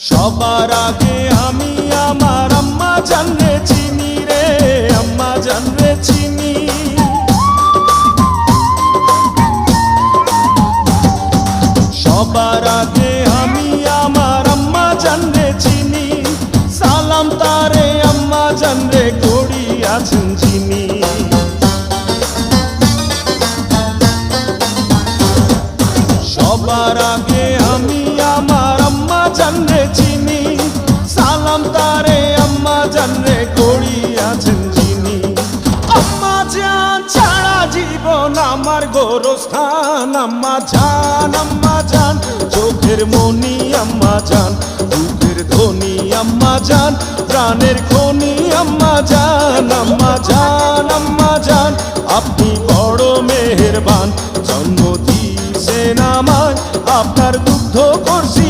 সবার আগে আমি আমার আম্মা জানরে চিনি রে, আম্মা জানরে চিনি। সবার আগে আমি আমার আম্মা জানরে চিনি, সালাম তারে আম্মা জানরে করিয়াছেন যিনি। সবার আগে আমি আমার আম্মা জানরে চিনি, সালাম তারে আম্মা জানরে করিয়াছেন যিনি। আম্মা জান ছাড়া জীবন আমার গোরস্থান, আম্মা জান চোখের মনি আম্মা জান, বুকের ধ্বনি আম্মা জান, প্রাণের খনি আম্মা জান। আম্মা জান আপনি বড় মেহেরবান, জন্ম দিয়েছেন আমায়, আপনার দুগ্ধ করছি